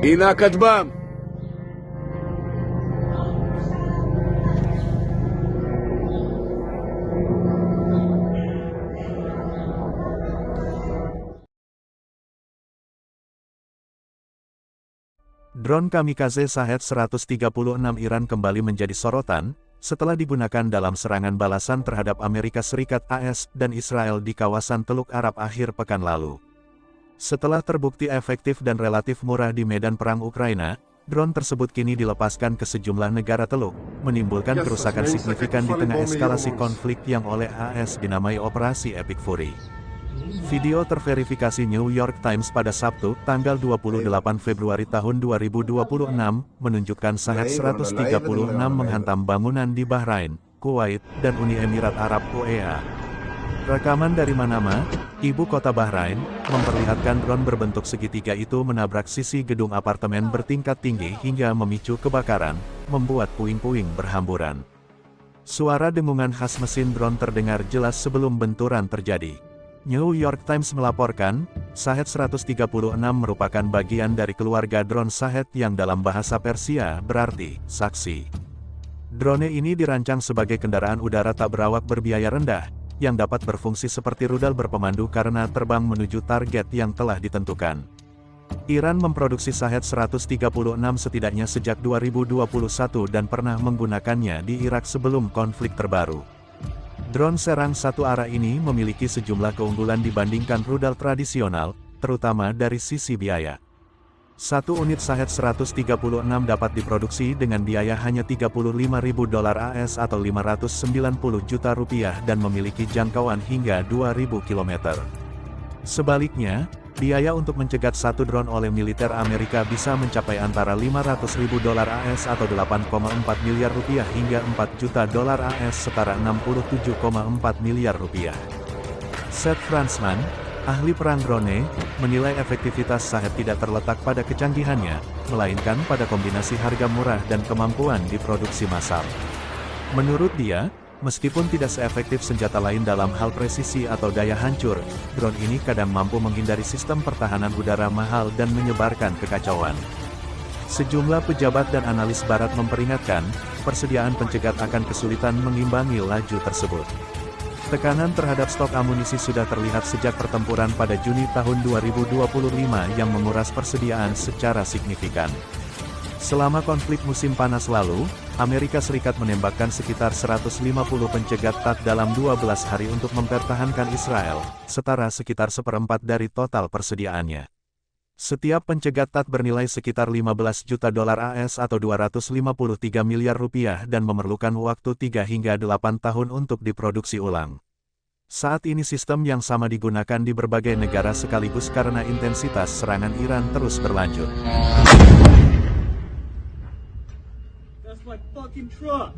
הנה הכטב"ם! Drone kamikaze Shahed 136 Iran kembali menjadi sorotan, setelah digunakan dalam serangan balasan terhadap Amerika Serikat (AS) dan Israel di kawasan Teluk Arab akhir pekan lalu. Setelah terbukti efektif dan relatif murah di medan perang Ukraina, drone tersebut kini dilepaskan ke sejumlah negara Teluk, menimbulkan kerusakan signifikan di tengah eskalasi konflik yang oleh AS dinamai Operasi Epic Fury. Video terverifikasi New York Times pada Sabtu, tanggal 28 Februari tahun 2026, menunjukkan Shahed 136 menghantam bangunan di Bahrain, Kuwait, dan Uni Emirat Arab (UEA). Rekaman dari Manama, ibu kota Bahrain, memperlihatkan drone berbentuk segitiga itu menabrak sisi gedung apartemen bertingkat tinggi hingga memicu kebakaran, membuat puing-puing berhamburan. Suara dengungan khas mesin drone terdengar jelas sebelum benturan terjadi. New York Times melaporkan, Shahed 136 merupakan bagian dari keluarga drone Shahed yang dalam bahasa Persia berarti saksi. Drone ini dirancang sebagai kendaraan udara tak berawak berbiaya rendah, yang dapat berfungsi seperti rudal berpemandu karena terbang menuju target yang telah ditentukan. Iran memproduksi Shahed 136 setidaknya sejak 2021 dan pernah menggunakannya di Irak sebelum konflik terbaru. Drone serang satu arah ini memiliki sejumlah keunggulan dibandingkan rudal tradisional, terutama dari sisi biaya. Satu unit Shahed 136 dapat diproduksi dengan biaya hanya $35.000 AS atau Rp590 juta dan memiliki jangkauan hingga 2.000 km. Sebaliknya, biaya untuk mencegat satu drone oleh militer Amerika bisa mencapai antara $500.000 AS atau Rp8,4 miliar hingga $4 juta AS setara Rp67,4 miliar. Seth Franzman, ahli perang drone, menilai efektivitas Shahed tidak terletak pada kecanggihannya, melainkan pada kombinasi harga murah dan kemampuan diproduksi massal. Menurut dia, meskipun tidak seefektif senjata lain dalam hal presisi atau daya hancur, drone ini kadang mampu menghindari sistem pertahanan udara mahal dan menyebarkan kekacauan. Sejumlah pejabat dan analis barat memperingatkan, persediaan pencegat akan kesulitan mengimbangi laju tersebut. Tekanan terhadap stok amunisi sudah terlihat sejak pertempuran pada Juni tahun 2025 yang menguras persediaan secara signifikan. Selama konflik musim panas lalu, Amerika Serikat menembakkan sekitar 150 pencegat THAAD dalam 12 hari untuk mempertahankan Israel, setara sekitar seperempat dari total persediaannya. Setiap pencegat THAAD bernilai sekitar $15 juta AS atau Rp253 miliar dan memerlukan waktu 3 hingga 8 tahun untuk diproduksi ulang. Saat ini sistem yang sama digunakan di berbagai negara sekaligus karena intensitas serangan Iran terus berlanjut. That's my fucking truck.